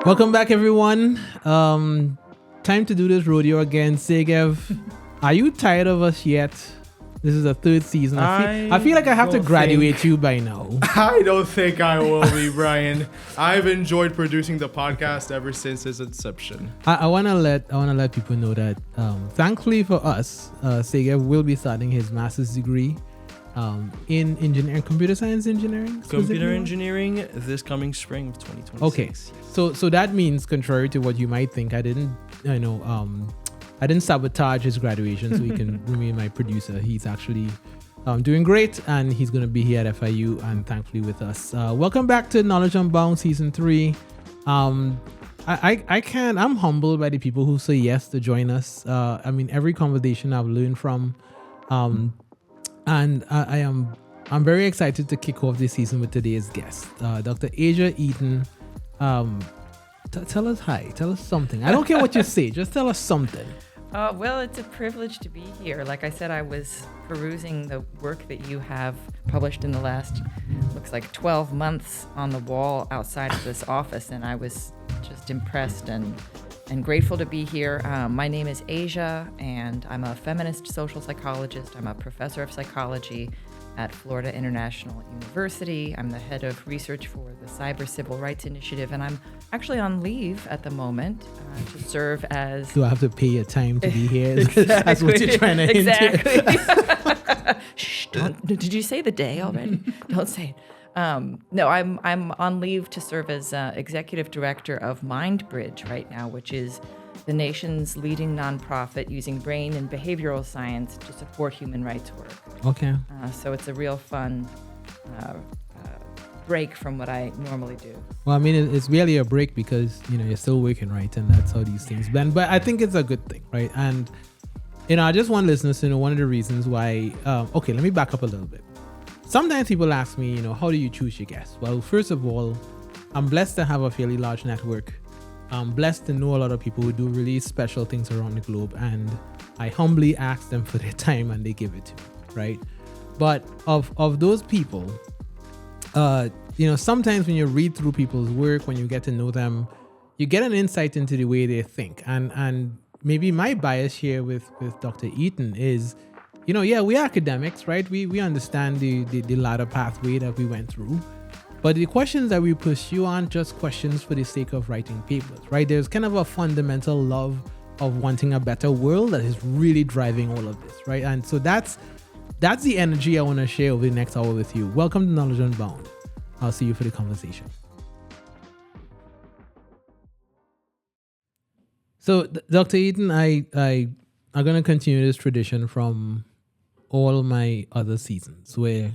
Welcome back, everyone. Time to do this rodeo again. Segev, are you tired of us yet? This is the third season. I feel like I have to graduate you by now. I don't think I will be, Brian. I've enjoyed producing the podcast ever since its inception. I wanna let people know that thankfully for us, Segev will be starting his master's degree in engineering, computer science engineering. Computer engineering this coming spring of 2026. Okay, so that means, contrary to what you might think, I didn't sabotage his graduation so he can remain my producer. He's actually doing great, and he's going to be here at FIU and thankfully with us. Welcome back to Knowledge Unbound Season 3. I'm humbled by the people who say yes to join us. Every conversation I've learned from, and I'm very excited to kick off this season with today's guest, Dr. Eaton. Tell us hi. Tell us something. I don't care what you say. Just tell us something. Well, it's a privilege to be here. Like I said, I was perusing the work that you have published in the last, looks like 12 months on the wall outside of this office, and I was just impressed and grateful to be here. My name is Asia, and I'm a feminist social psychologist. I'm a professor of psychology at Florida International University. I'm the head of research for the Cyber Civil Rights Initiative, and I'm actually on leave at the moment to serve as... Do I have to pay your time to be here? Exactly. That's what you're trying to hint Exactly. Shh, did you say the day already? Don't say it. No, I'm on leave to serve as executive director of MindBridge right now, which is the nation's leading nonprofit using brain and behavioral science to support human rights work. Okay. So it's a real fun break from what I normally do. Well, it's really a break because, you're still working, right? And that's how these things blend. But I think it's a good thing, right? And, I just want listeners to know one of the reasons why... okay, let me back up a little bit. Sometimes people ask me, how do you choose your guests? Well, first of all, I'm blessed to have a fairly large network. I'm blessed to know a lot of people who do really special things around the globe, and I humbly ask them for their time and they give it to me, right? But of those people, sometimes when you read through people's work, when you get to know them, you get an insight into the way they think. And maybe my bias here with Dr. Eaton is, we're academics, right? We understand the ladder pathway that we went through. But the questions that we pursue aren't just questions for the sake of writing papers, right? There's kind of a fundamental love of wanting a better world that is really driving all of this, right? And so that's the energy I want to share over the next hour with you. Welcome to Knowledge Unbound. I'll see you for the conversation. So, Dr. Eaton, I'm going to continue this tradition from all my other seasons where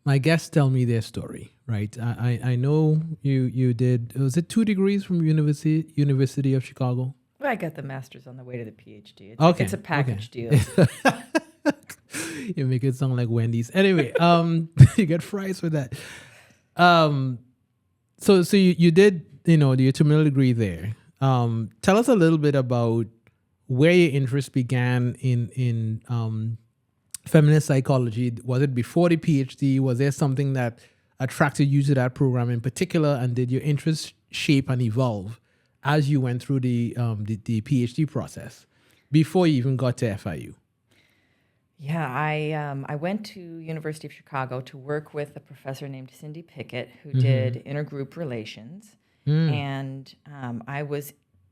my guests tell me their story, right? I know you did, was it 2 degrees from University of Chicago? Well, I got the master's on the way to the PhD. It's a package deal. You make it sound like Wendy's. Anyway, you get fries for that. So you did, your terminal degree there. Tell us a little bit about where your interest began in feminist psychology. Was it before the PhD? Was there something that attracted you to that program in particular? And did your interest shape and evolve as you went through the PhD process before you even got to FIU? Yeah, I went to University of Chicago to work with a professor named Cindy Pickett who did intergroup relations. And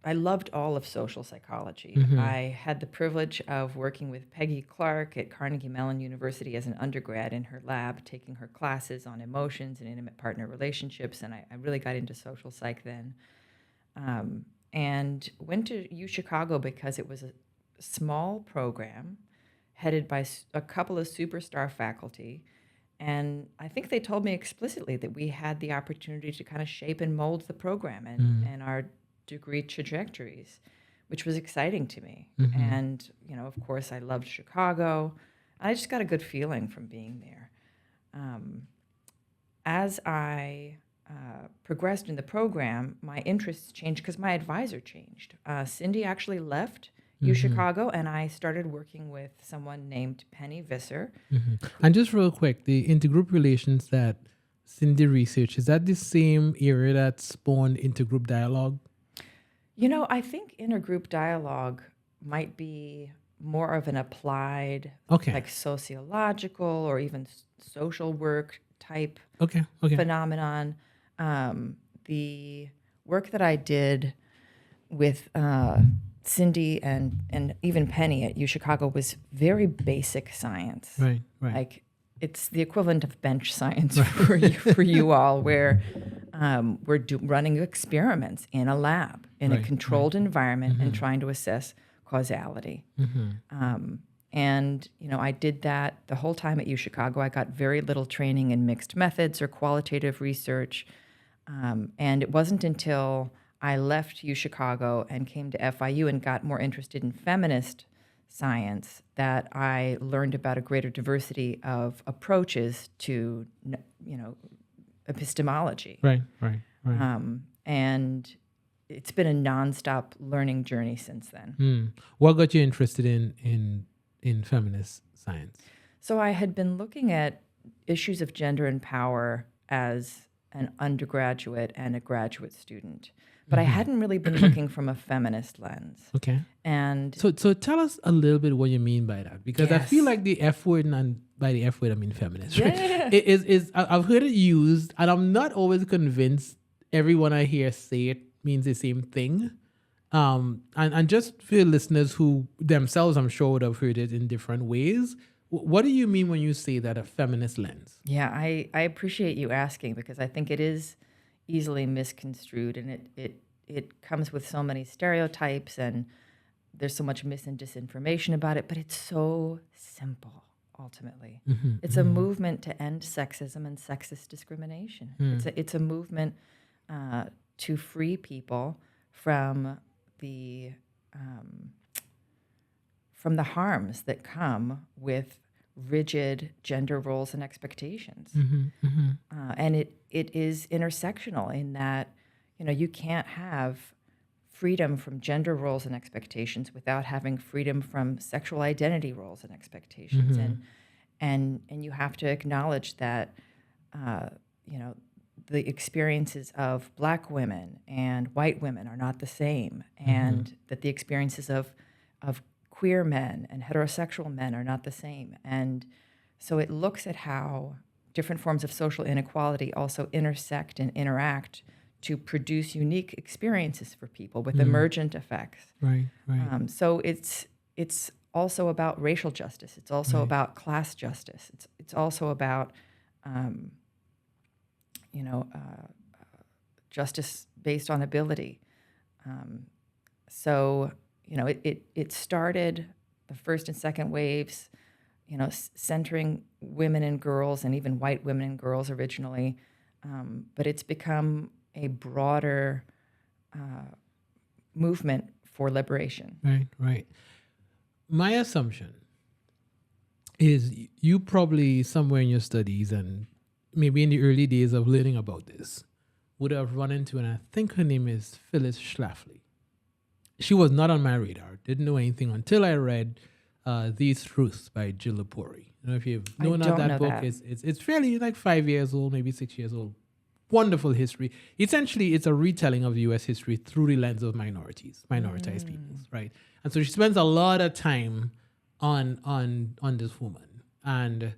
I loved all of social psychology. I had the privilege of working with Peggy Clark at Carnegie Mellon University as an undergrad in her lab, taking her classes on emotions and intimate partner relationships, and I really got into social psych then. And went to UChicago because it was a small program headed by a couple of superstar faculty. And I think they told me explicitly that we had the opportunity to kind of shape and mold the program and our degree trajectories, which was exciting to me. And, of course, I loved Chicago. I just got a good feeling from being there. As I progressed in the program, my interests changed because my advisor changed. Cindy actually left UChicago, and I started working with someone named Penny Visser. And just real quick, the intergroup relations that Cindy research, is that the same area that spawned intergroup dialogue? I think intergroup dialogue might be more of an applied, Okay. like sociological or even social work type Okay. Okay. phenomenon. The work that I did with Cindy and even Penny at UChicago was very basic science. Right. Right. Like it's the equivalent of bench science for you all, where we're running experiments in a lab in a Right, controlled environment and trying to assess causality. And I did that the whole time at UChicago. I got very little training in mixed methods or qualitative research, and it wasn't until I left UChicago and came to FIU and got more interested in feminist science that I learned about a greater diversity of approaches to, epistemology. Right. Right. Right. And it's been a nonstop learning journey since then. What got you interested in feminist science? So I had been looking at issues of gender and power as an undergraduate and a graduate student, but I hadn't really been looking from a feminist lens. Okay. And So tell us a little bit what you mean by that, because I feel Yes. like the F word, and by the F word I mean feminist. Right? Yeah. It is I've heard it used, and I'm not always convinced everyone I hear say it means the same thing. And just for listeners who themselves, I'm sure, would have heard it in different ways. What do you mean when you say that, a feminist lens? Yeah, I appreciate you asking, because I think it is easily misconstrued, and it comes with so many stereotypes, and there's so much mis and disinformation about it, but it's so simple ultimately. It's a movement to end sexism and sexist discrimination. It's a movement to free people from the harms that come with rigid gender roles and expectations. And it is intersectional in that, you can't have freedom from gender roles and expectations without having freedom from sexual identity roles and expectations. And you have to acknowledge that, the experiences of Black women and white women are not the same, and that the experiences of queer men and heterosexual men are not the same. And so it looks at how different forms of social inequality also intersect and interact to produce unique experiences for people with emergent effects. Right. Right. So it's also about racial justice. It's also about class justice. It's also about justice based on ability. So it started the first and second waves, centering women and girls, and even white women and girls originally, but it's become a broader movement for liberation. Right. Right. My assumption is you probably, somewhere in your studies and maybe in the early days of learning about this, would have run into, and I think her name is Phyllis Schlafly. She was not on my radar. Didn't know anything until I read These Truths by Jill Lepore. I don't know if you've known of don't know that book. that. It's fairly like 5 years old, maybe 6 years old. Wonderful history. Essentially, it's a retelling of U.S. history through the lens of minoritized peoples, right? And so she spends a lot of time on this woman, and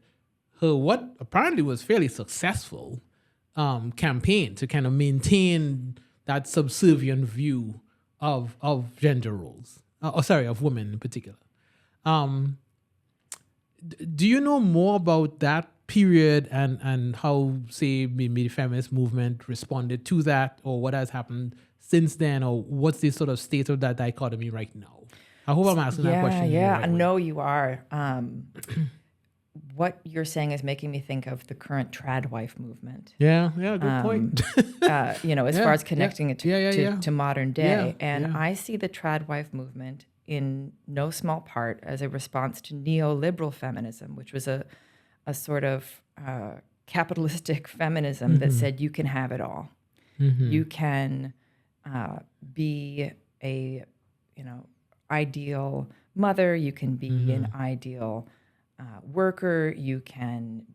her what apparently was fairly successful campaign to kind of maintain that subservient view of gender roles, of women in particular. Do you know more about that period and how, say, maybe the feminist movement responded to that, or what has happened since then, or what's the sort of state of that dichotomy right now? I hope I'm asking that question. in the Yeah, right I way. know you are. What you're saying is making me think of the current trad wife movement. Yeah, good point. As far as connecting it Yeah. to modern day. Yeah, And yeah. I see the trad wife movement in no small part as a response to neoliberal feminism, which was a sort of capitalistic feminism that said you can have it all. You can be a ideal mother. You can be an ideal worker. You can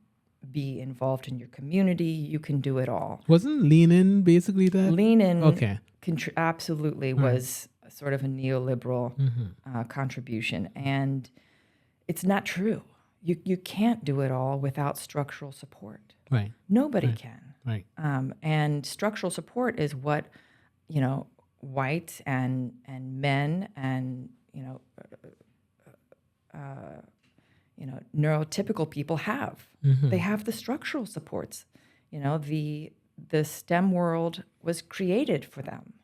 be involved in your community. You can do it all. Wasn't Lean In basically that? Lean In Okay. absolutely was sort of a neoliberal contribution. And it's not true. You can't do it all without structural support. Right. Nobody can. Right. And structural support is what, whites and men and, neurotypical people have. They have the structural supports. The STEM world was created for them,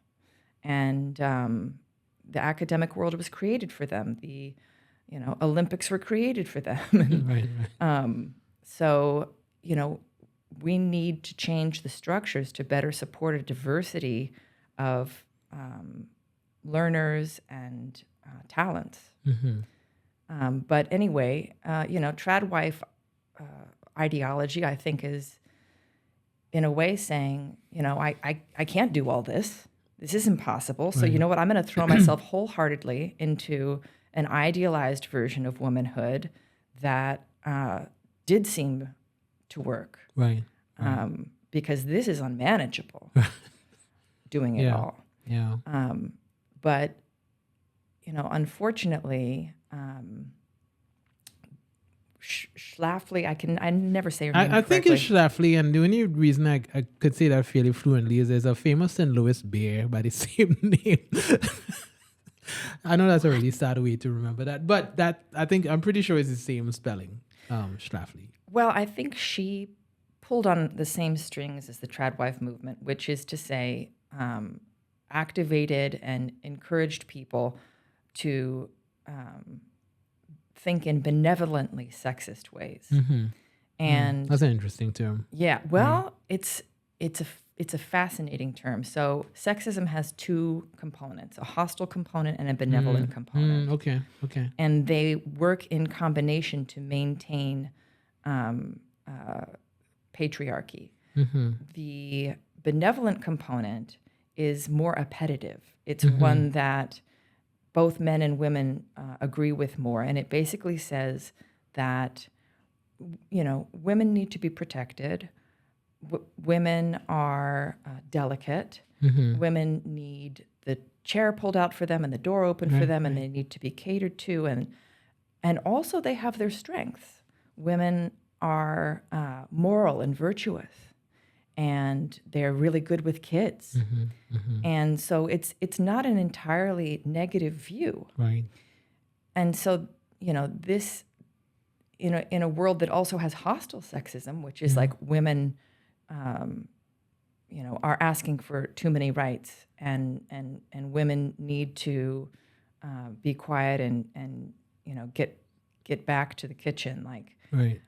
and the academic world was created for them. The Olympics were created for them. Right. So we need to change the structures to better support a diversity of learners and talents. But anyway, trad wife ideology, I think, is in a way saying, I can't do all this. This is impossible. So you know what? I'm going to throw myself wholeheartedly into an idealized version of womanhood that did seem to work. Right. Because this is unmanageable, doing it all. Yeah. But, unfortunately, Schlafly, I never say her name I think correctly. it's Schlafly, and the only reason I could say that fairly fluently is there's a famous St. Louis bear by the same name. I know that's a really sad way to remember that, but I'm pretty sure it's the same spelling, Schlafly. Well, I think she pulled on the same strings as the trad wife movement, which is to say, activated and encouraged people to think in benevolently sexist ways. And That's an interesting term. yeah, well, it's a fascinating term. So sexism has two components: a hostile component and a benevolent component. Okay. And they work in combination to maintain patriarchy. The benevolent component is more appetitive. It's one that both men and women agree with more, and it basically says that women need to be protected. Women are delicate. Women need the chair pulled out for them and the door open for them, and they need to be catered to, and also they have their strengths. Women are moral and virtuous, and they're really good with kids. And so it's not an entirely negative view. Right. And so, this, in a world that also has hostile sexism, which is like women, are asking for too many rights, and women need to be quiet and get back to the kitchen. Like, Right.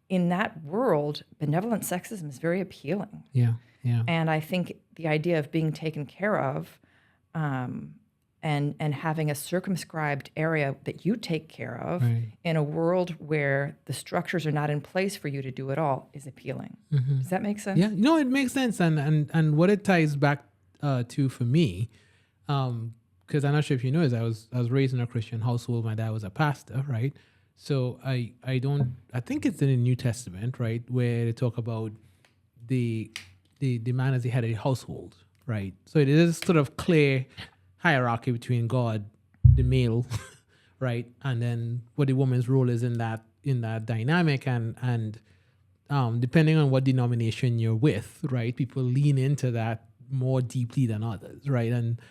In that world, benevolent sexism is very appealing. Yeah. And I think the idea of being taken care of, and having a circumscribed area that you take care of in a world where the structures are not in place for you to do it all is appealing. Does that make sense? Yeah. No, it makes sense, and what it ties back to for me, because I'm not sure if you know, is I was raised in a Christian household. My dad was a pastor, right? So I think it's in the New Testament, right, where they talk about the man as the head of the household, right? So it is sort of clear hierarchy between God, the male, right, and then what the woman's role is in that dynamic, and depending on what denomination you're with, right, people lean into that more deeply than others, right, and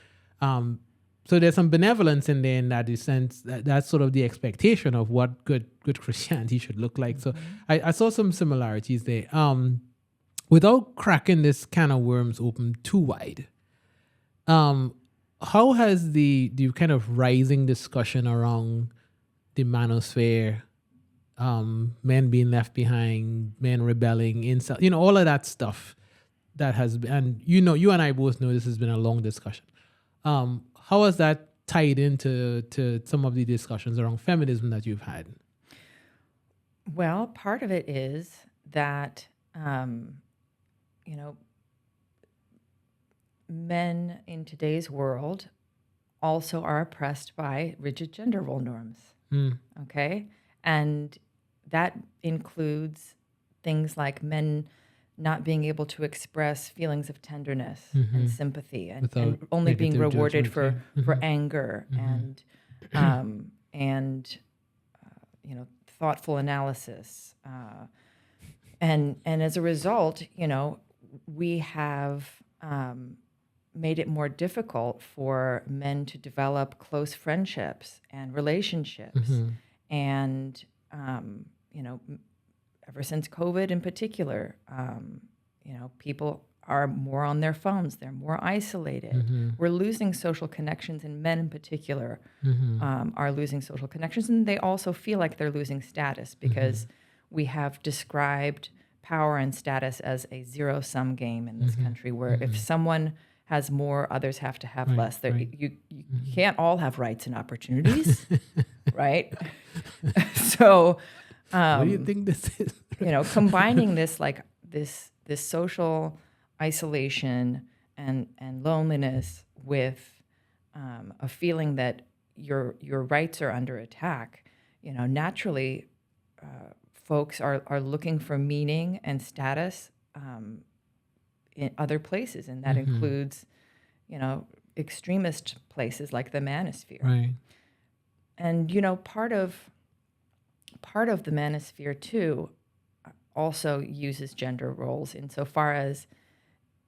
so there's some benevolence in there, in that sense. That's sort of the expectation of what good Christianity should look like. So I saw some similarities there. Without cracking this can of worms open too wide, how has the kind of rising discussion around the manosphere, men being left behind, men rebelling, incel, all of that stuff that has been, and you and I both know this has been a long discussion. How has that tied into some of the discussions around feminism that you've had? Well, part of it is that, men in today's world also are oppressed by rigid gender role norms. Okay? And that includes things like men not being able to express feelings of tenderness and sympathy, and only being negative rewarded judgment, for anger and thoughtful analysis, and as a result, we have made it more difficult for men to develop close friendships and relationships. And, ever since COVID in particular, people are more on their phones. They're more isolated. We're losing social connections, and men in particular are losing social connections. And they also feel like they're losing status because we have described power and status as a zero-sum game in this country, where if someone has more, others have to have less. You can't all have rights and opportunities, right? So, what do you think this is? Combining this this social isolation and loneliness with a feeling that your rights are under attack, naturally, folks are looking for meaning and status in other places, and that includes, extremist places like the manosphere. Right. And part of the manosphere too also uses gender roles insofar as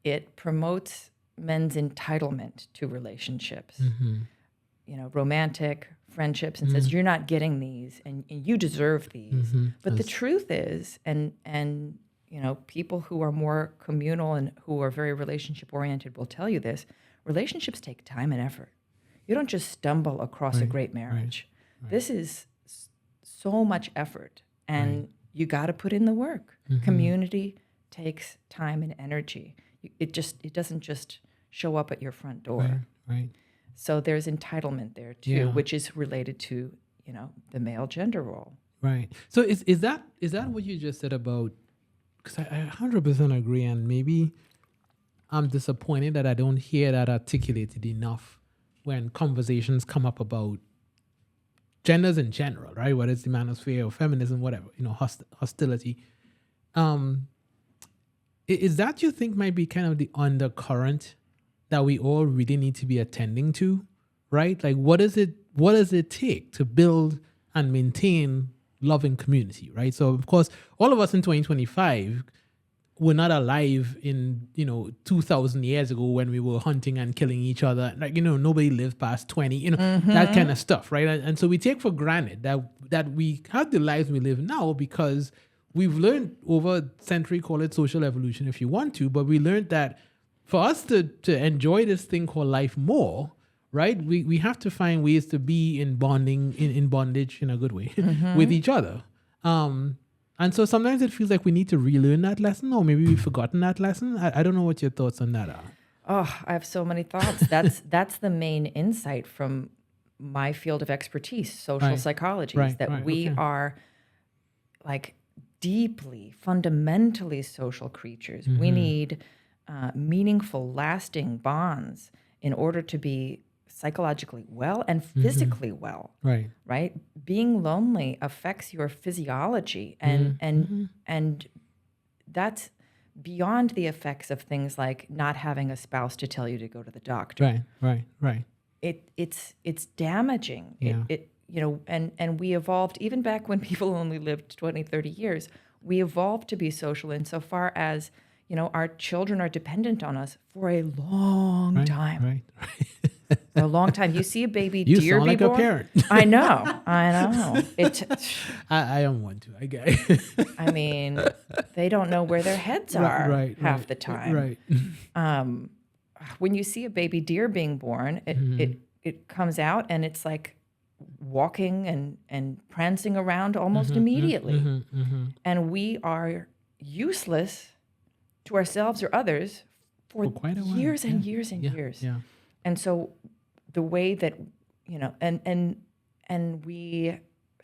it promotes men's entitlement to relationships, romantic friendships, and says you're not getting these and you deserve these. But the truth is, and people who are more communal and who are very relationship oriented will tell you this: relationships take time and effort. You don't just stumble across a great marriage. This is so much effort, and you got to put in the work. Community takes time and energy. It doesn't just show up at your front door. Right. So there's entitlement there too, which is related to the male gender role. Right. So is that what you just said about? Because I 100% agree, and maybe I'm disappointed that I don't hear that articulated enough when conversations come up about genders in general, right? Whether it's the manosphere or feminism, whatever, hostility. Is that, you think, might be kind of the undercurrent that we all really need to be attending to, right? Like, what does it take to build and maintain loving community, right? So, of course, all of us in 2025 were not alive in 2,000 years ago when we were hunting and killing each other. Like, nobody lived past 20, that kind of stuff, right? And so we take for granted that we have the lives we live now because we've learned over a century, call it social evolution if you want to, but we learned that for us to enjoy this thing called life more, right, we have to find ways to be in bondage in a good way with each other. And so sometimes it feels like we need to relearn that lesson, or maybe we've forgotten that lesson. I don't know what your thoughts on that are. Oh, I have so many thoughts. That's the main insight from my field of expertise, social psychology, is that we are like deeply, fundamentally social creatures. We need meaningful, lasting bonds in order to be psychologically well and physically well. Right? Being lonely affects your physiology, and that's beyond the effects of things like not having a spouse to tell you to go to the doctor. Right. It's damaging. Yeah. And we evolved, even back when people only lived 20, 30 years, we evolved to be social insofar as, our children are dependent on us for a long time. Right. For a long time. You see a baby You deer sound be like born. a parent. I know. I am one too. I get it. I mean, they don't know where their heads are half the time. Right. When you see a baby deer being born, it comes out and it's like walking and prancing around almost immediately. And we are useless to ourselves or others for quite a while. years and years and years. Yeah. And so the way that, and we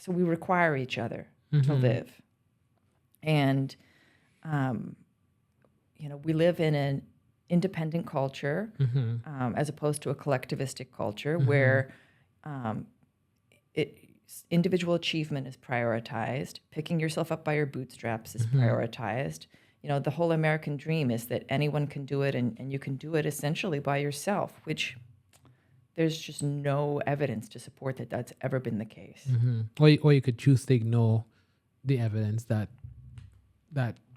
require each other to live. And, we live in an independent culture as opposed to a collectivistic culture where individual achievement is prioritized. Picking yourself up by your bootstraps is prioritized. You know, the whole American dream is that anyone can do it, and you can do it essentially by yourself, which there's just no evidence to support that that's ever been the case. Or you could choose to ignore the evidence that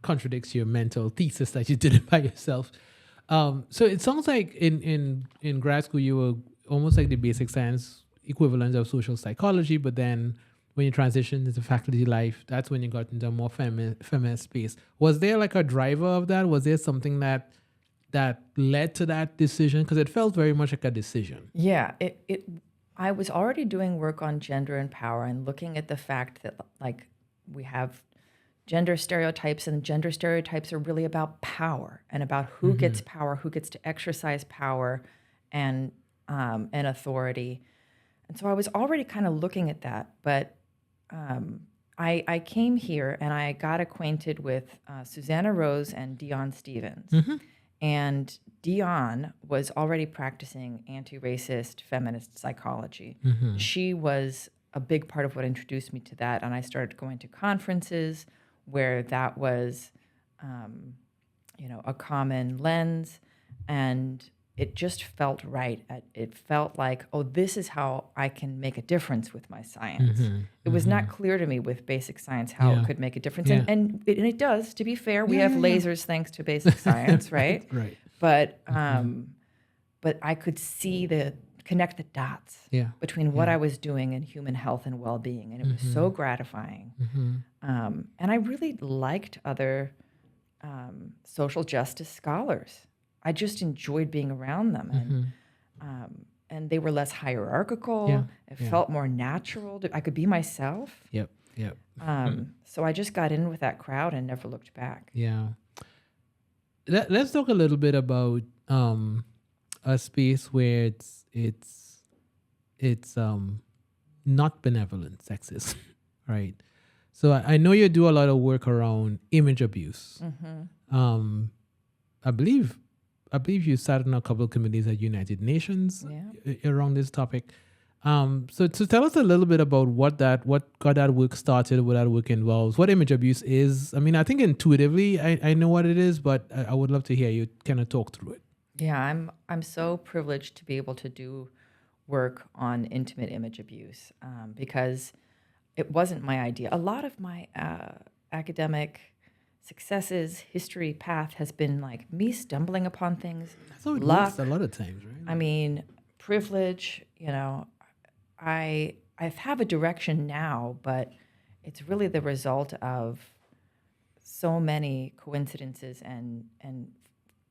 contradicts your mental thesis that you did it by yourself. So it sounds like in grad school you were almost like the basic science equivalent of social psychology, but then when you transitioned into faculty life, that's when you got into a more feminist space. Was there like a driver of that? Was there something that led to that decision? Because it felt very much like a decision. Yeah, I was already doing work on gender and power and looking at the fact that like we have gender stereotypes, and gender stereotypes are really about power and about who gets power, who gets to exercise power and authority. And so I was already kind of looking at that, but I came here and I got acquainted with Susanna Rose and Dion Stevens. And Dion was already practicing anti-racist feminist psychology. She was a big part of what introduced me to that, and I started going to conferences where that was, a common lens, and it just felt right. It felt like, oh, this is how I can make a difference with my science. It was not clear to me with basic science how it could make a difference, and it does. To be fair, we have lasers thanks to basic science, right? Right. But I could see connect the dots between what I was doing in human health and well-being, and it was so gratifying. And I really liked other social justice scholars. I just enjoyed being around them, and they were less hierarchical. It felt more natural. I could be myself. Yep. So I just got in with that crowd and never looked back. Yeah. Let's talk a little bit about a space where it's not benevolent sexism, right? So I know you do a lot of work around image abuse. I believe you sat on a couple of committees at United Nations around this topic. So tell us a little bit about what got that work started, what that work involves, what image abuse is. I mean, I think intuitively I know what it is, but I would love to hear you kind of talk through it. Yeah, I'm so privileged to be able to do work on intimate image abuse because it wasn't my idea. A lot of my academic successes, history path has been like me stumbling upon things. That's how it luck. works a lot of times, right? I mean, privilege, I have a direction now, but it's really the result of so many coincidences and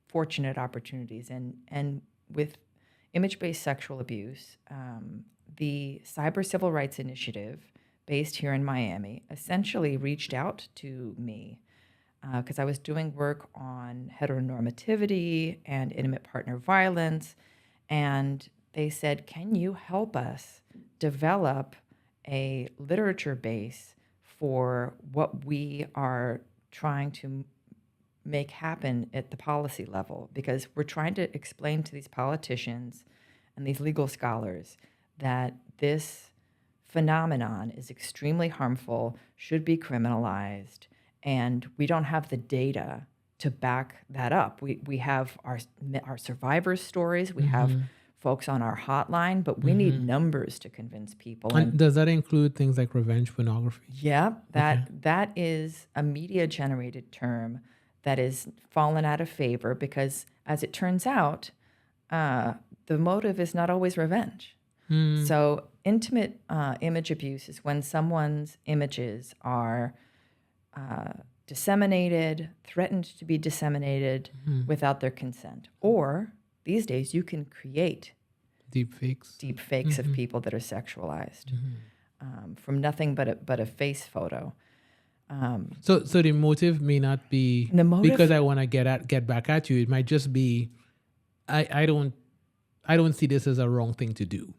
fortunate opportunities. And with image-based sexual abuse, the Cyber Civil Rights Initiative, based here in Miami, essentially reached out to me because I was doing work on heteronormativity and intimate partner violence, and they said, can you help us develop a literature base for what we are trying to make happen at the policy level? Because we're trying to explain to these politicians and these legal scholars that this phenomenon is extremely harmful, should be criminalized, and we don't have the data to back that up. We have our survivors' stories, we have folks on our hotline, but we need numbers to convince people. And does that include things like revenge pornography? Yeah, that is a media-generated term that has fallen out of favor because, as it turns out, the motive is not always revenge. So intimate image abuse is when someone's images are disseminated, threatened to be disseminated without their consent. Or these days you can create deep fakes of people that are sexualized from nothing but a face photo. So the motive may not be because I want to get back at you. It might just be I don't see this as a wrong thing to do.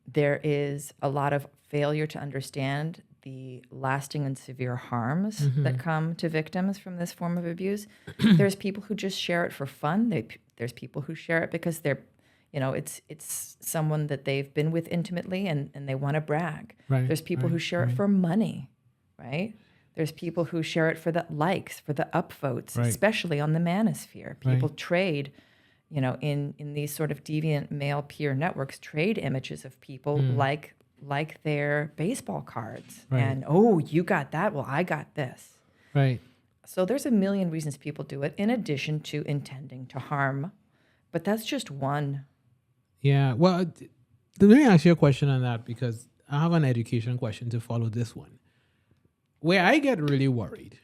There is a lot of failure to understand the lasting and severe harms that come to victims from this form of abuse. There's people who just share it for fun. There's people who share it because they're, it's someone that they've been with intimately and they want to brag. Right, There's people who right, share it for money, right? There's people who share it for the likes, for the upvotes, Right. especially on the manosphere. People Right. trade, in these sort of deviant male peer networks, trade images of people like their baseball cards. Right. And, oh, you got that? Well, I got this. Right. So there's a million reasons people do it, in addition to intending to harm. But that's just one. Yeah. Well, let me ask you a question on that, because I have an education question to follow this one. Where I get really worried,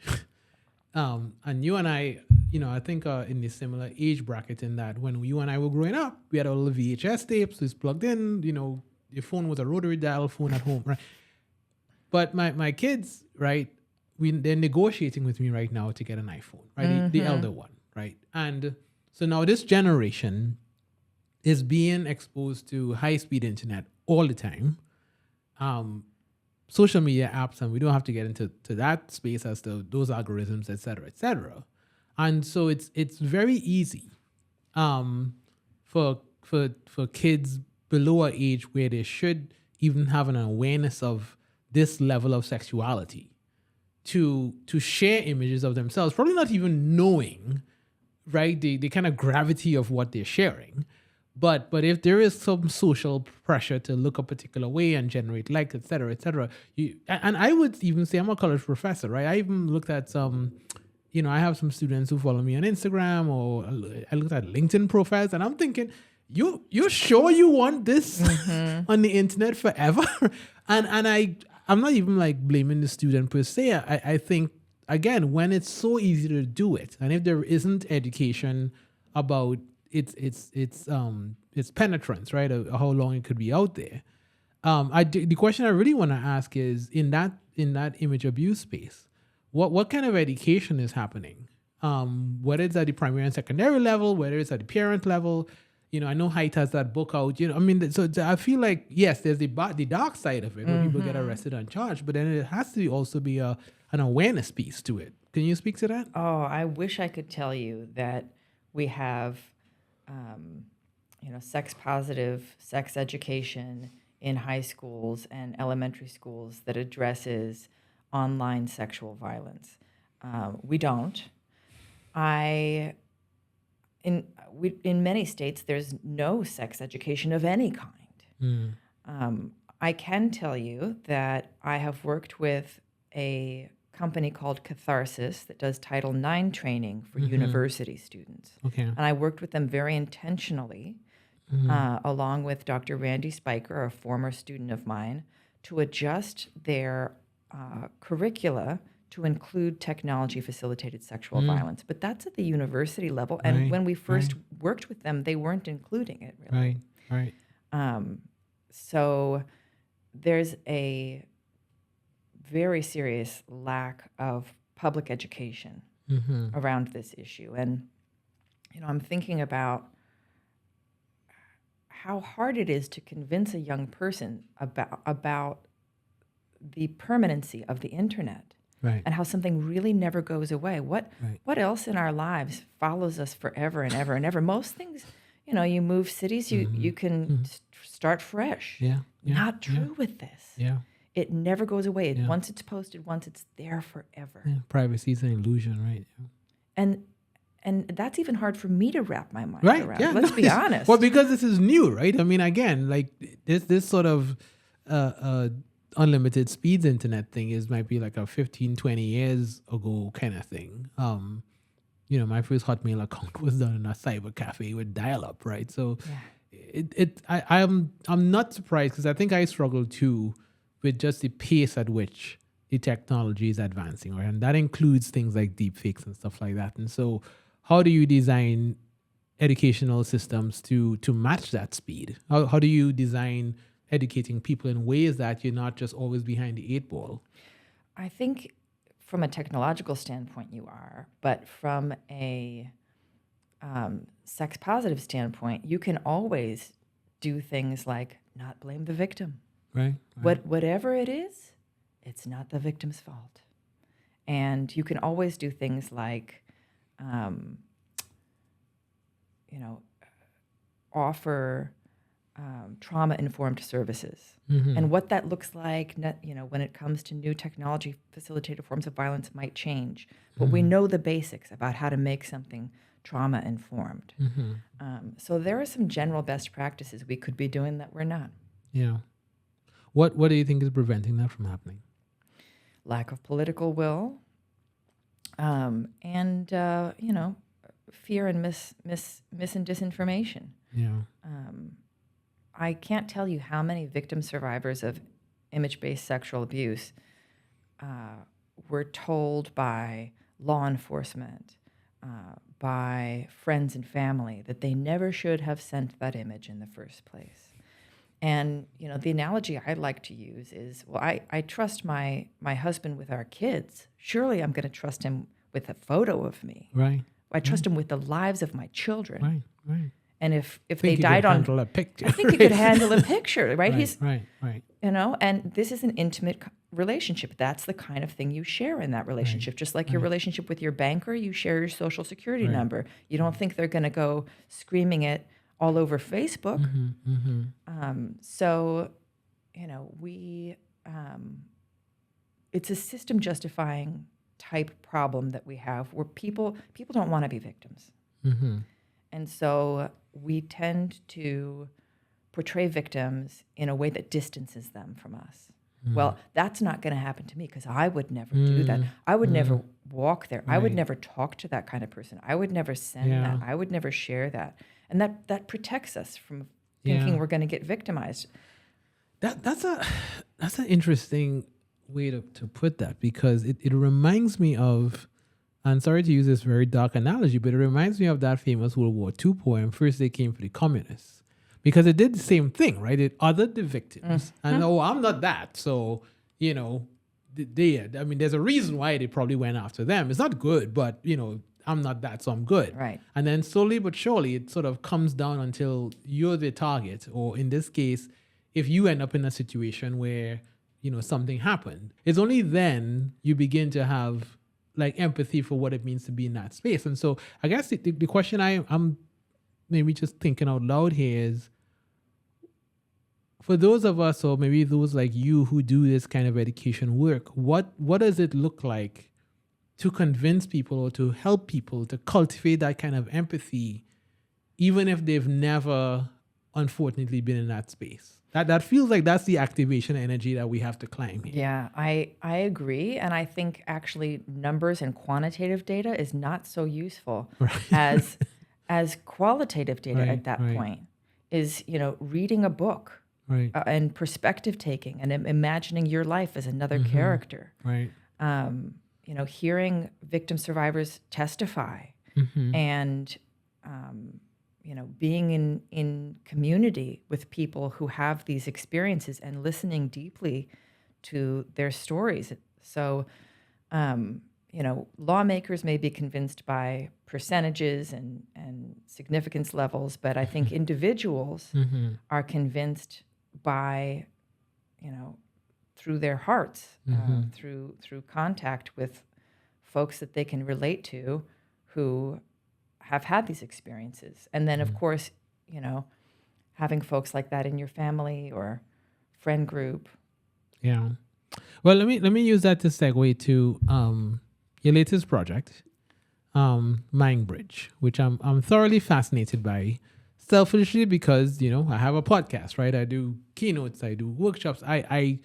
and you and I, I think in the similar age bracket, in that when you and I were growing up, we had all the VHS tapes, it's plugged in, your phone was a rotary dial phone at home, right? But my kids, right, they're negotiating with me right now to get an iPhone, right? The elder one, right? And so now this generation is being exposed to high-speed internet all the time, social media apps, and we don't have to get into that space as to those algorithms, et cetera, et cetera. And so it's very easy for kids below our age, where they should even have an awareness of this level of sexuality, to share images of themselves, probably not even knowing, right, the kind of gravity of what they're sharing. But if there is some social pressure to look a particular way and generate likes, et cetera, and I would even say, I'm a college professor, right? I even looked at some, I have some students who follow me on Instagram, or I looked at LinkedIn profiles, and I'm thinking, you're sure you want this on the internet forever? and I'm not even like blaming the student per se. I think, again, when it's so easy to do it, and if there isn't education about its penetrance, right? How long it could be out there. The question I really want to ask is, in that image abuse space, what kind of education is happening? Whether it's at the primary and secondary level, whether it's at the parent level. I know Height has that book out. So I feel like, yes, there's the dark side of it, where people get arrested and charged, but then it has to also be an awareness piece to it. Can you speak to that? Oh, I wish I could tell you that we have sex positive sex education in high schools and elementary schools that addresses online sexual violence. We don't. In many states, there's no sex education of any kind. I can tell you that I have worked with a company called Catharsis that does Title IX training for university students. Okay. And I worked with them very intentionally, along with Dr. Randy Spiker, a former student of mine, to adjust their curricula to include technology-facilitated sexual violence. But that's at the university level. And Right, when we first worked with them, they weren't including it, really. Right. So there's a very serious lack of public education around this issue. And, I'm thinking about how hard it is to convince a young person about the permanency of the internet. Right. And how something really never goes away. What else in our lives follows us forever and ever and ever? Most things, you move cities, you can start fresh. Yeah. Not true with this. Yeah. It never goes away. Once it's posted, once it's there forever. Yeah. Privacy is an illusion, right? And that's even hard for me to wrap my mind Right. around. Yeah. Let's be honest. Well, because this is new, right? I mean, again, like this sort of unlimited speeds internet thing might be like a 15, 20 years ago kind of thing. My first Hotmail account was done in a cyber cafe with dial-up, right? So I'm not surprised, because I think I struggle too with just the pace at which the technology is advancing, right? And that includes things like deepfakes and stuff like that. And so how do you design educational systems to match that speed? How do you design educating people in ways that you're not just always behind the 8 ball? I think from a technological standpoint you are, but from a sex positive standpoint, you can always do things like not blame the victim. Right. Whatever it is, it's not the victim's fault. And you can always do things like, offer trauma-informed services. And what that looks like, when it comes to new technology, facilitated forms of violence might change. But we know the basics about how to make something trauma-informed. So there are some general best practices we could be doing that we're not. Yeah. What do you think is preventing that from happening? Lack of political will, and fear and mis and disinformation. Yeah. I can't tell you how many victim survivors of image-based sexual abuse were told by law enforcement, by friends and family, that they never should have sent that image in the first place. And, the analogy I like to use is, well, I trust my husband with our kids. Surely I'm going to trust him with a photo of me. Right. I trust him with the lives of my children. Right. And if Think they he died could on, handle a picture. I think he could handle a picture, right? He's, right. and this is an intimate relationship. That's the kind of thing you share in that relationship. Just like your relationship with your banker, you share your social security number. You don't think they're going to go screaming it all over Facebook. So, it's a system justifying type problem that we have where people don't want to be victims. And so we tend to portray victims in a way that distances them from us. Well, that's not going to happen to me because I would never do that. I would never walk there. I would never talk to that kind of person. I would never send that. I would never share that. And that protects us from thinking we're going to get victimized. That's an interesting way to put that, because it reminds me of, and sorry to use this very dark analogy, but it reminds me of that famous World War II poem, First They Came for the Communists. Because it did the same thing, right? It othered the victims. And, I'm not that. So, there's a reason why they probably went after them. It's not good, but, I'm not that, so I'm good. Right. And then slowly but surely, it sort of comes down until you're the target. Or in this case, if you end up in a situation where, something happened, it's only then you begin to have like empathy for what it means to be in that space. And so I guess the question I'm maybe just thinking out loud here is, for those of us, or maybe those like you who do this kind of education work, what does it look like to convince people or to help people to cultivate that kind of empathy, even if they've never, unfortunately, been in that space? That feels like that's the activation energy that we have to climb here. Yeah, I agree. And I think actually numbers and quantitative data is not so useful as qualitative data at that point. Is, reading a book and perspective taking and imagining your life as another character. Right. Hearing victim survivors testify and, being in community with people who have these experiences and listening deeply to their stories. So, lawmakers may be convinced by percentages and significance levels, but I think individuals are convinced by, through their hearts, through contact with folks that they can relate to who have had these experiences. And then, of course, having folks like that in your family or friend group. Yeah. Well, let me use that to segue to your latest project, Mind Bridge, which I'm thoroughly fascinated by, selfishly because I have a podcast, right? I do keynotes, I do workshops. I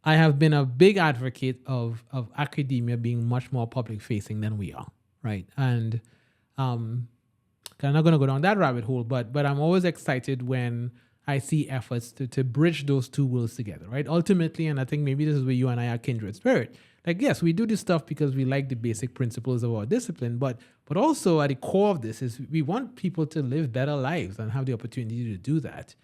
have been a big advocate of academia being much more public facing than we are, right? And I'm not going to go down that rabbit hole, but I'm always excited when I see efforts to bridge those two worlds together, right? Ultimately, and I think maybe this is where you and I are kindred spirit. Like, yes, we do this stuff because we like the basic principles of our discipline, but also at the core of this is we want people to live better lives and have the opportunity to do that.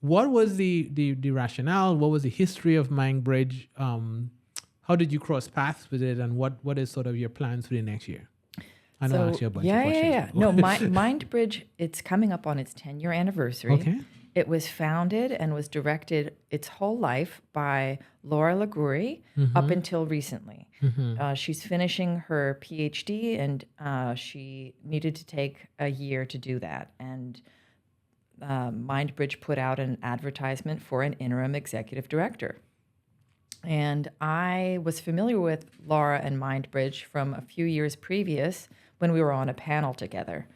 What was the rationale? What was the history of Mind Bridge? How did you cross paths with it, and what is sort of your plans for the next year? I know I asked you a bunch of questions. Yeah. No, Mind Bridge, it's coming up on its 10-year anniversary. Okay. It was founded and was directed its whole life by Laura Liguori up until recently. She's finishing her PhD, and she needed to take a year to do that. And MindBridge put out an advertisement for an interim executive director. And I was familiar with Laura and MindBridge from a few years previous when we were on a panel together.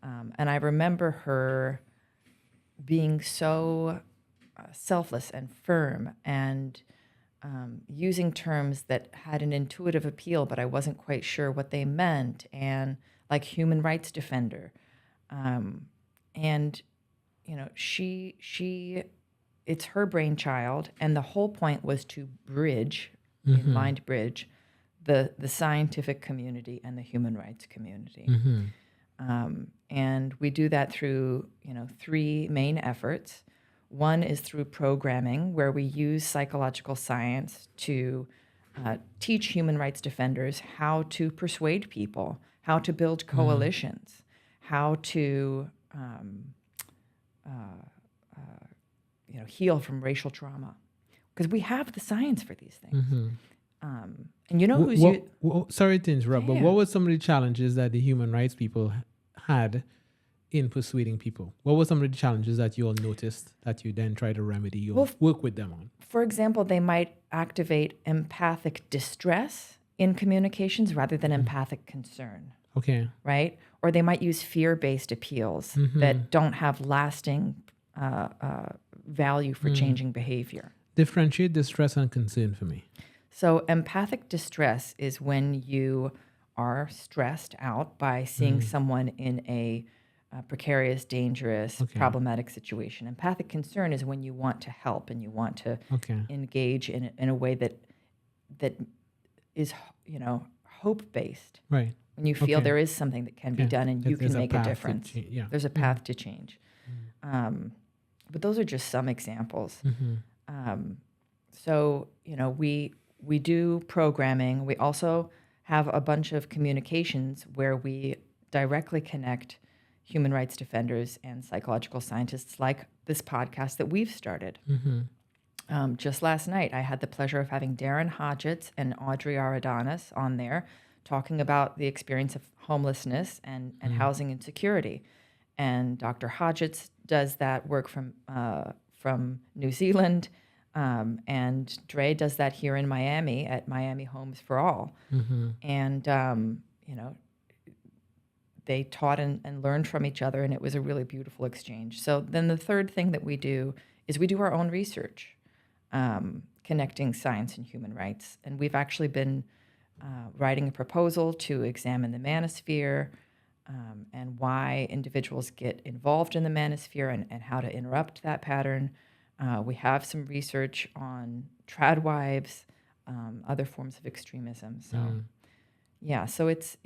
And I remember her being so selfless and firm and using terms that had an intuitive appeal, but I wasn't quite sure what they meant, and like human rights defender. And, you know, it's her brainchild, and the whole point was to bridge, in MindBridge, the scientific community and the human rights community. And we do that through, you know, three main efforts. One is through programming, where we use psychological science to teach human rights defenders how to persuade people, how to build coalitions, how to heal from racial trauma, because we have the science for these things. And you know who's sorry to interrupt, but Yeah. what were some of the challenges that the human rights people had in persuading people? What were some of the challenges that you all noticed that you then try to remedy or work with them on? For example, they might activate empathic distress in communications rather than empathic concern, Okay. right? Or they might use fear-based appeals that don't have lasting value for changing behavior. Differentiate distress and concern for me. So empathic distress is when you are stressed out by seeing someone in a precarious, dangerous, problematic situation. Empathic concern is when you want to help and you want to engage in a way that is, you know, hope-based. Right. When you feel there is something that can be done and you can make a difference. There's a path to change. But those are just some examples. So, you know, we do programming. We also have a bunch of communications where we directly connect human rights defenders and psychological scientists, like this podcast that we've started. Just last night, I had the pleasure of having Darren Hodgetts and Audrey Aridanis on there talking about the experience of homelessness and housing insecurity. And Dr. Hodgetts does that work from New Zealand, and Dre does that here in Miami at Miami Homes for All. And, you know, they taught and learned from each other, and it was a really beautiful exchange. So then the third thing that we do is we do our own research, connecting science and human rights. And we've actually been writing a proposal to examine the manosphere and why individuals get involved in the manosphere and how to interrupt that pattern. We have some research on trad wives, other forms of extremism. So, yeah, so it's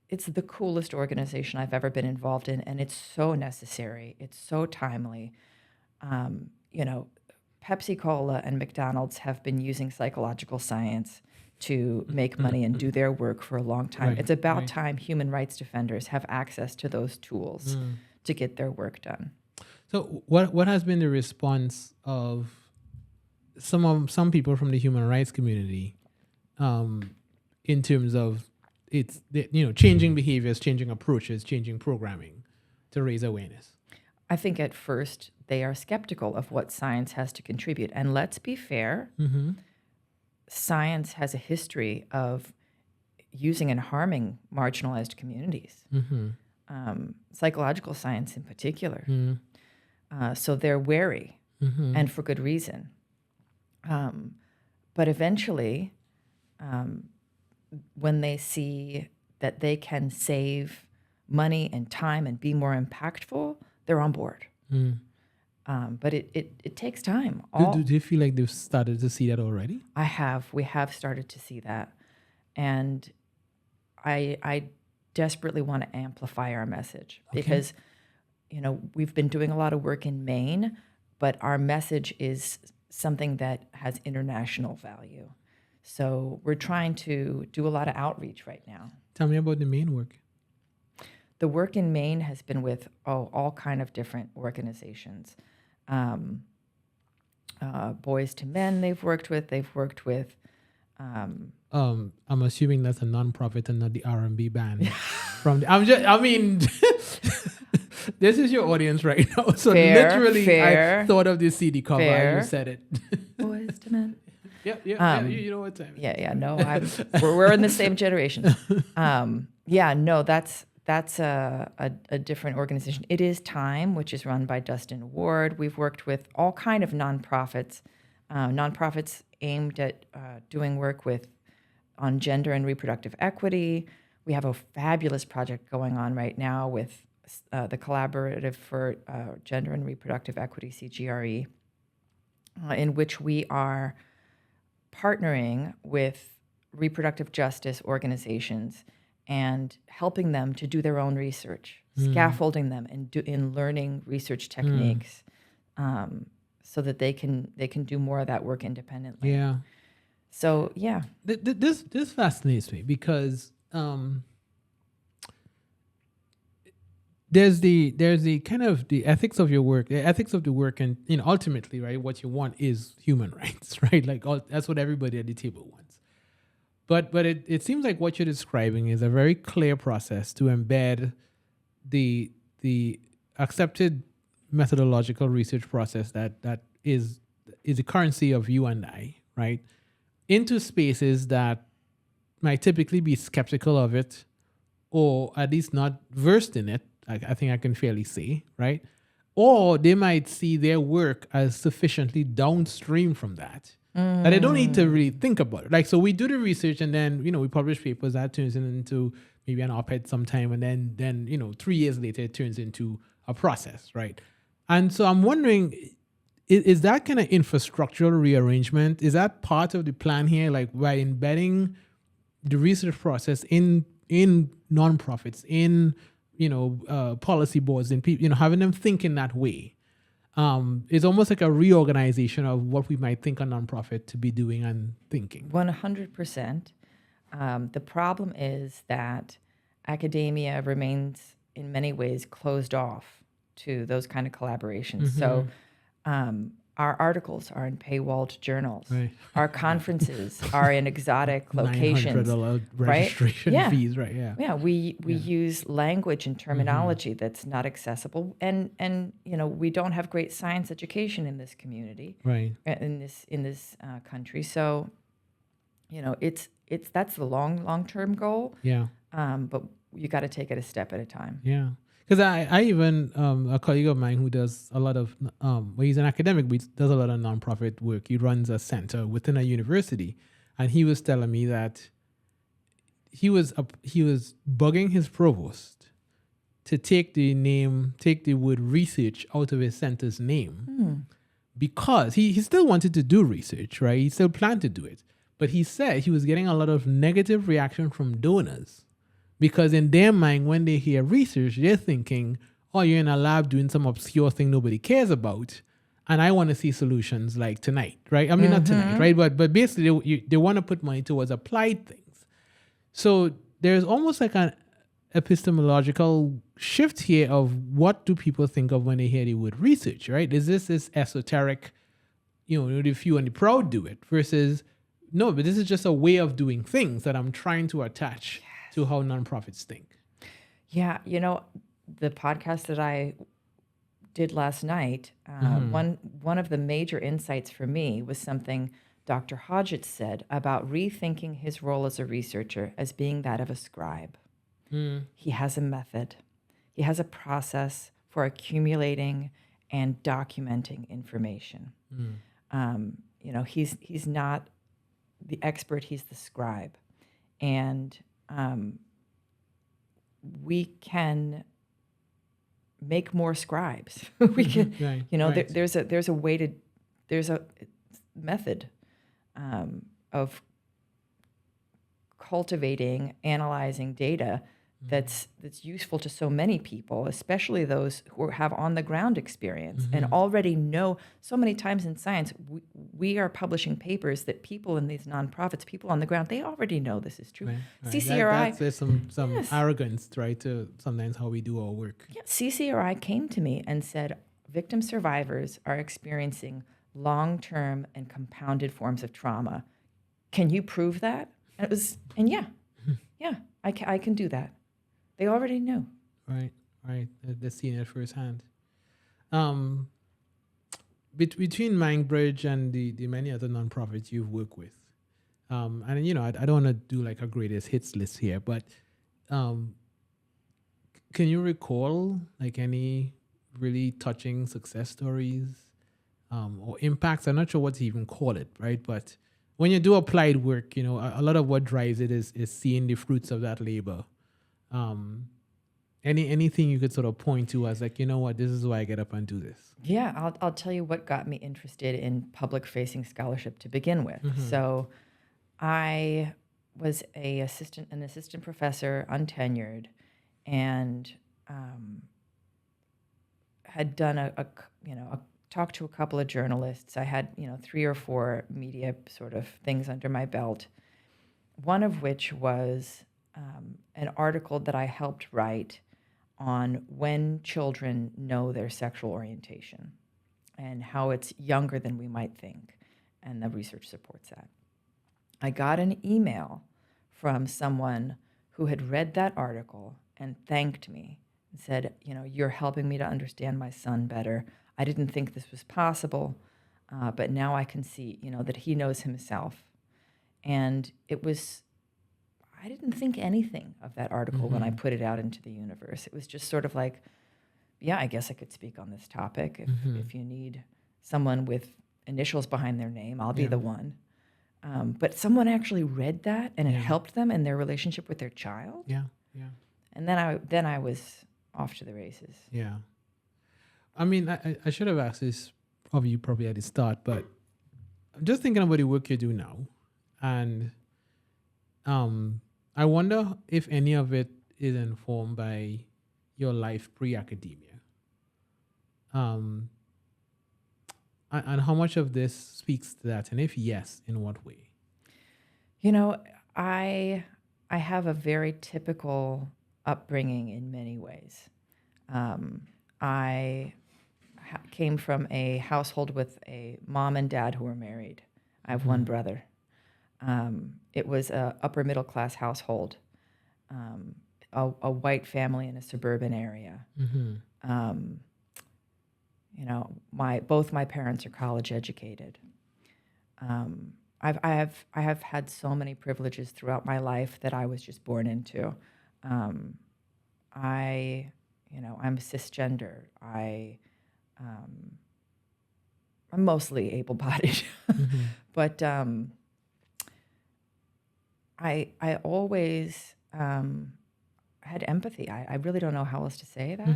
the coolest organization I've ever been involved in, and it's so necessary. It's so timely. You know, Pepsi-Cola and McDonald's have been using psychological science to make money and do their work for a long time. It's about time human rights defenders have access to those tools to get their work done. So what has been the response of some people from the human rights community in terms of changing behaviors, changing approaches, changing programming to raise awareness? I think at first they are skeptical of what science has to contribute. And let's be fair, science has a history of using and harming marginalized communities, psychological science in particular. So they're wary, and for good reason. But eventually, when they see that they can save money and time and be more impactful, they're on board. But it takes time. Do you feel like they've started to see that already? We have started to see that. And I desperately want to amplify our message because, you know, we've been doing a lot of work in Maine, but our message is something that has international value. So we're trying to do a lot of outreach right now. Tell me about the Maine work. The work in Maine has been with all kind of different organizations. Boys to Men they've worked with. I'm assuming that's a nonprofit and not the R&B band. This is your audience right now. So Fair, literally, fair, I thought of the CD cover and fair. you said it. Boys to men. Yeah. You know what time it is. Yeah. No, we're in the same generation. Yeah. No, that's a different organization. It is Time, which is run by Dustin Ward. We've worked with all kind of nonprofits, aimed at doing work on gender and reproductive equity. We have a fabulous project going on right now with the Collaborative for Gender and Reproductive Equity, CGRE, in which we are partnering with reproductive justice organizations and helping them to do their own research, scaffolding them in learning research techniques, so that they can do more of that work independently. Yeah. So yeah, This fascinates me because there's the kind of the ethics of your work, the ethics of the work, and ultimately, right, what you want is human rights, right? Like that's what everybody at the table wants. But it seems like what you're describing is a very clear process to embed the accepted methodological research process that is the currency of you and I, right, into spaces that might typically be skeptical of it, or at least not versed in it. I think I can fairly say, right? Or they might see their work as sufficiently downstream from that that they don't need to really think about it. Like, so we do the research and then, we publish papers that turns into maybe an op-ed sometime. And then 3 years later, it turns into a process, right? And so I'm wondering, is that kind of infrastructural rearrangement, is that part of the plan here? Like, by embedding the research process in nonprofits, in policy boards, and people, having them think in that way, it's almost like a reorganization of what we might think a nonprofit to be doing and thinking. 100%. The problem is that academia remains in many ways closed off to those kind of collaborations. So our articles are in paywalled journals. Right. Our conferences are in exotic locations. $900 registration right? fees, right? Yeah. Yeah, we use language and terminology that's not accessible, and we don't have great science education in this community, Right. in this country. So, that's the long-term goal. Yeah. But you got to take it a step at a time. Yeah. Because I even, a colleague of mine who does a lot of, he's an academic, but he does a lot of nonprofit work. He runs a center within a university. And he was telling me that he was bugging his provost to take the word research out of his center's name. Because he still wanted to do research, right? He still planned to do it. But he said he was getting a lot of negative reaction from donors. Because in their mind, when they hear research, they're thinking, oh, you're in a lab doing some obscure thing nobody cares about, and I want to see solutions like tonight, right? I mean, not tonight, right? But basically, they want to put money towards applied things. So there's almost like an epistemological shift here of what do people think of when they hear the word research, right? Is this esoteric, the few and the proud do it, versus, no, but this is just a way of doing things that I'm trying to attach to how nonprofits think. Yeah, the podcast that I did last night, one of the major insights for me was something Dr. Hodgetts said about rethinking his role as a researcher as being that of a scribe. He has a method. He has a process for accumulating and documenting information. He's not the expert, he's the scribe. And we can make more scribes. We can, right. there's a method of cultivating, analyzing data that's useful to so many people, especially those who have on the ground experience and already know. So many times in science, we are publishing papers that people in these nonprofits, people on the ground, they already know this is true. Right. CCRI, There's some arrogance, right, to sometimes how we do our work. Yeah, CCRI came to me and said, victim survivors are experiencing long-term and compounded forms of trauma. Can you prove that? And I can do that. They already knew. Right. right? They're seeing it firsthand. Um, between Mindbridge and the many other nonprofits you've worked with, and I don't want to do like a greatest hits list here, but um, can you recall like any really touching success stories or impacts? I'm not sure what to even call it, right? But when you do applied work, a lot of what drives it is seeing the fruits of that labor. Um, anything you could sort of point to as like, what, this is why I get up and do this. Yeah, I'll tell you what got me interested in public facing scholarship to begin with. So I was an assistant professor, untenured, and had done talked to a couple of journalists. I had 3 or 4 media sort of things under my belt. One of which was an article that I helped write on when children know their sexual orientation and how it's younger than we might think, and the research supports that. I got an email from someone who had read that article and thanked me and said, you're helping me to understand my son better. I didn't think this was possible, but now I can see, that he knows himself. And I didn't think anything of that article when I put it out into the universe. It was just sort of like, yeah, I guess I could speak on this topic. If you need someone with initials behind their name, I'll be the one. But someone actually read that, and it helped them in their relationship with their child. Yeah, yeah. And then I was off to the races. Yeah. I mean, I should have asked this of you probably at the start, but I'm just thinking about the work you do now. And I wonder if any of it is informed by your life pre-academia. And how much of this speaks to that? And if yes, in what way? I have a very typical upbringing in many ways. I came from a household with a mom and dad who were married. I have one brother. It was a upper middle class household, a white family in a suburban area. Both my parents are college educated. I have had so many privileges throughout my life that I was just born into. I'm cisgender. I'm mostly able-bodied, but I always had empathy. I really don't know how else to say that.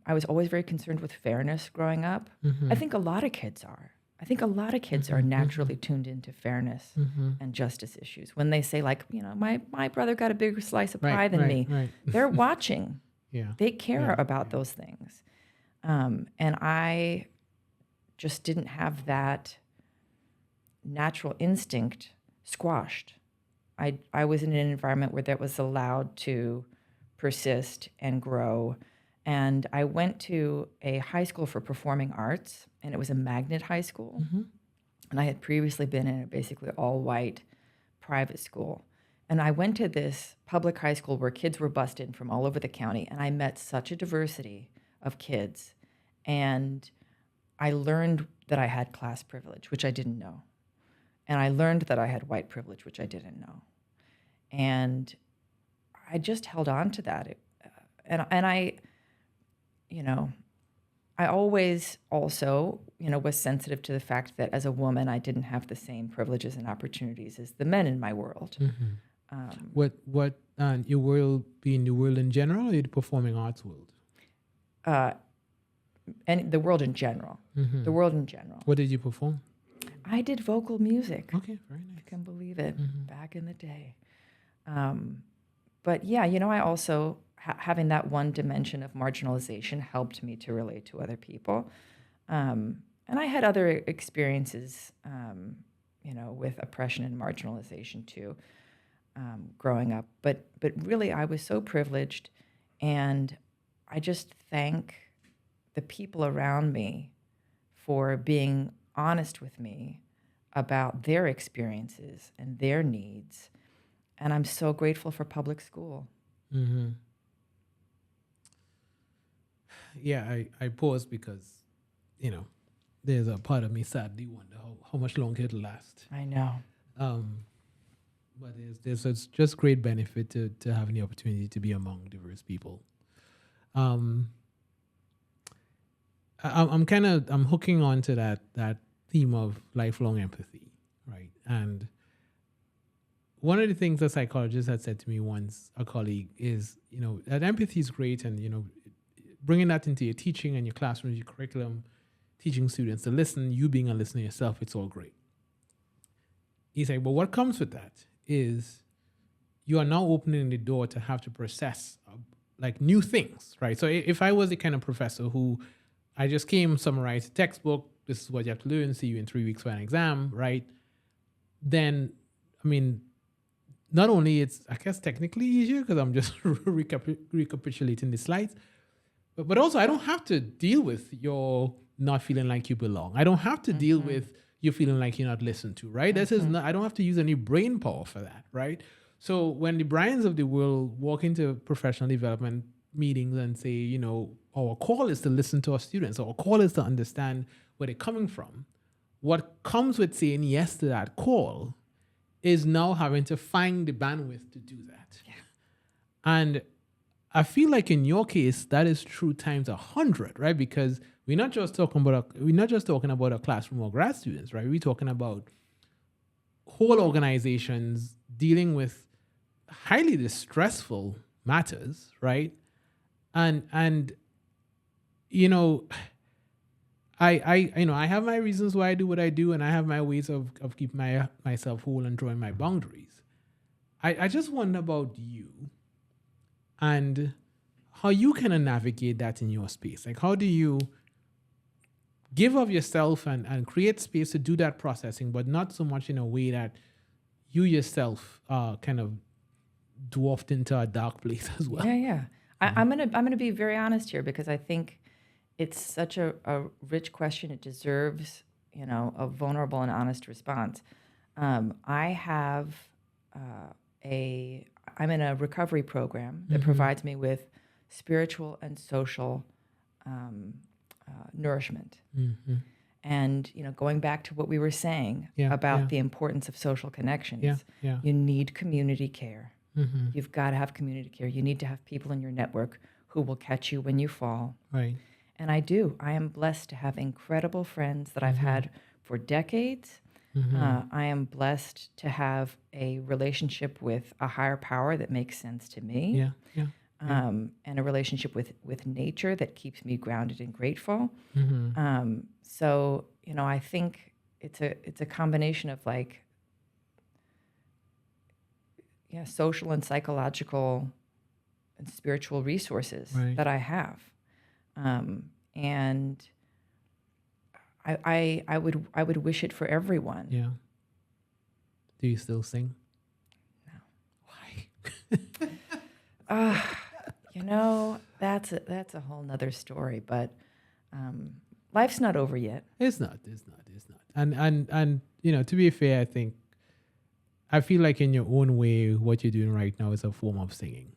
I was always very concerned with fairness growing up. I think a lot of kids are. I think a lot of kids are naturally tuned into fairness and justice issues. When they say, like, my brother got a bigger slice of pie than me, they're watching. Yeah. They care about those things. And I just didn't have that natural instinct squashed. I was in an environment where that was allowed to persist and grow. And I went to a high school for performing arts, and it was a magnet high school. And I had previously been in a basically all-white private school. And I went to this public high school where kids were bussed in from all over the county, and I met such a diversity of kids. And I learned that I had class privilege, which I didn't know. And I learned that I had white privilege, which I didn't know. And I just held on to that. I always also, was sensitive to the fact that as a woman, I didn't have the same privileges and opportunities as the men in my world. What your world being the world in general, or the performing arts world? And the world in general. The world in general. What did you perform? I did vocal music. Okay, very nice. I can believe it. Back in the day. But yeah, I also, having that one dimension of marginalization helped me to relate to other people. And I had other experiences, with oppression and marginalization too, growing up. But really, I was so privileged, and I just thank the people around me for being honest with me about their experiences and their needs. And I'm so grateful for public school. Yeah, I pause because, there's a part of me sadly wonder how much longer it'll last. I know. But there's it's just great benefit to having the opportunity to be among diverse people. I'm hooking on to that theme of lifelong empathy, right? And one of the things a psychologist had said to me once, a colleague, is that empathy is great, and bringing that into your teaching and your classrooms, your curriculum, teaching students to listen, you being a listener yourself, it's all great. He's like, but what comes with that is you are now opening the door to have to process like new things, right? So if I was the kind of professor who I just came, summarized a textbook, this is what you have to learn, see you in 3 weeks for an exam, right? Then, not only it's, I guess, technically easier because I'm just recapitulating the slides, but also I don't have to deal with your not feeling like you belong. I don't have to deal with you feeling like you're not listened to, right? This is not, I don't have to use any brain power for that, right? So when the Bryans of the world walk into professional development meetings and say, our call is to listen to our students, our call is to understand where they're coming from, what comes with saying yes to that call is now having to find the bandwidth to do that. Yeah. And I feel like in your case, that is true times 100, right? Because we're not just talking about a classroom or grad students, right? We're talking about whole organizations dealing with highly distressful matters, right? And I have my reasons why I do what I do, and I have my ways of keeping myself whole and drawing my boundaries. I just wonder about you and how you kind of navigate that in your space. Like, how do you give of yourself and create space to do that processing, but not so much in a way that you yourself kind of dwarfed into a dark place as well? Yeah. I'm gonna be very honest here because I think it's such a rich question. It deserves, a vulnerable and honest response. I'm in a recovery program that provides me with spiritual and social nourishment. Mm-hmm. And, going back to what we were saying about the importance of social connections, you need community care. Mm-hmm. You've got to have community care. You need to have people in your network who will catch you when you fall. Right. And I do. I am blessed to have incredible friends that I've had for decades. Mm-hmm. I am blessed to have a relationship with a higher power that makes sense to me. And a relationship with nature that keeps me grounded and grateful. Mm-hmm. So, I think it's a combination of social and psychological and spiritual resources that I have. And I would wish it for everyone. Yeah. Do you still sing? No. Why? That's a whole nother story, but life's not over yet. It's not. And to be fair, I feel like in your own way, what you're doing right now is a form of singing.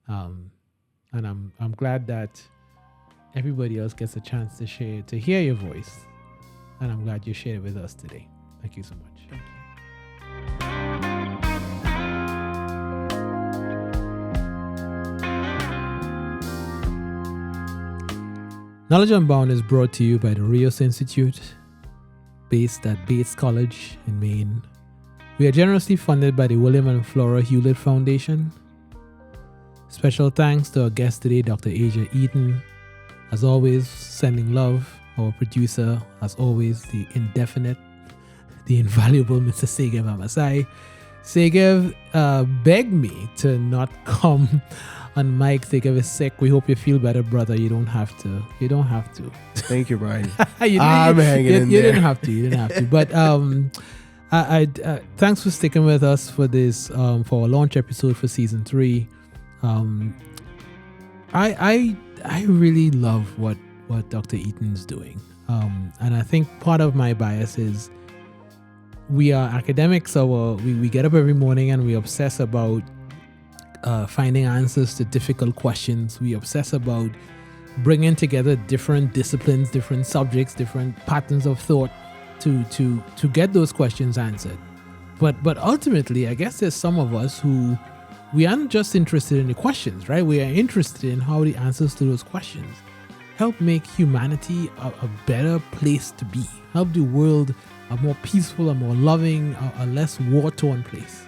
And I'm glad that everybody else gets a chance to hear your voice. And I'm glad you shared it with us today. Thank you so much. Thank you. Knowledge Unbound is brought to you by the Rios Institute, based at Bates College in Maine. We are generously funded by the William and Flora Hewlett Foundation. Special thanks to our guest today, Dr. Asia Eaton. As always, sending love. Our producer, as always, the indefinite, the invaluable Mr. Segev Amasai. Segev begged me to not come on mic. Segev is sick. We hope you feel better, brother. You don't have to. Thank you, Brian. I'm hanging in there. You didn't have to. But thanks for sticking with us for this for our launch episode for season 3. I really love what Dr. Eaton's doing, and I think part of my bias is we are academics, so we get up every morning and we obsess about finding answers to difficult questions. We obsess about bringing together different disciplines, different subjects, different patterns of thought to get those questions answered. But ultimately, I guess there's some of us who we aren't just interested in the questions, right? We are interested in how the answers to those questions help make humanity a better place to be, help the world a more peaceful, a more loving, a less war-torn place.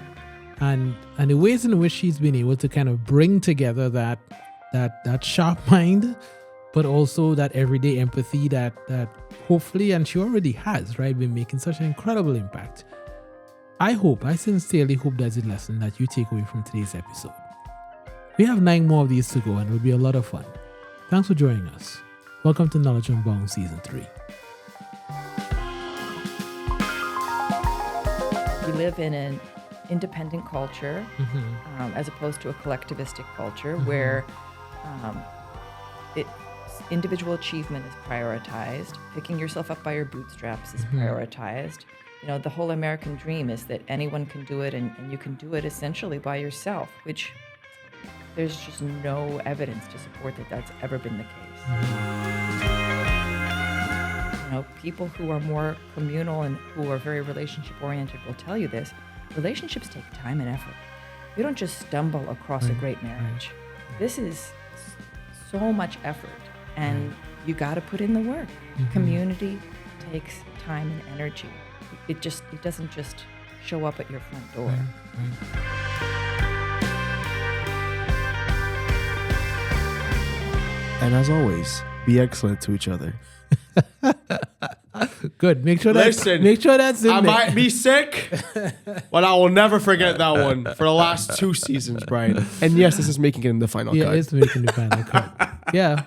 And the ways in which she's been able to kind of bring together that sharp mind, but also that everyday empathy that hopefully, and she already has, right, been making such an incredible impact. I sincerely hope that's a lesson that you take away from today's episode. We have 9 more of these to go and it'll be a lot of fun. Thanks for joining us. Welcome to Knowledge Unbound Season 3. We live in an independent culture as opposed to a collectivistic culture where individual achievement is prioritized. Picking yourself up by your bootstraps is prioritized. You know, the whole American dream is that anyone can do it and you can do it essentially by yourself, which there's just no evidence to support that that's ever been the case. You know, people who are more communal and who are very relationship oriented will tell you this. Relationships take time and effort. You don't just stumble across a great marriage. This is so much effort and you got to put in the work. Community takes time and energy. It doesn't just show up at your front door. And as always, be excellent to each other. Good. Make sure that's in I there. might be sick, but I will never forget that one for the last 2 seasons, Brian. And yes, this is making it in the final Yeah, cut. it's making the final cut. Yeah.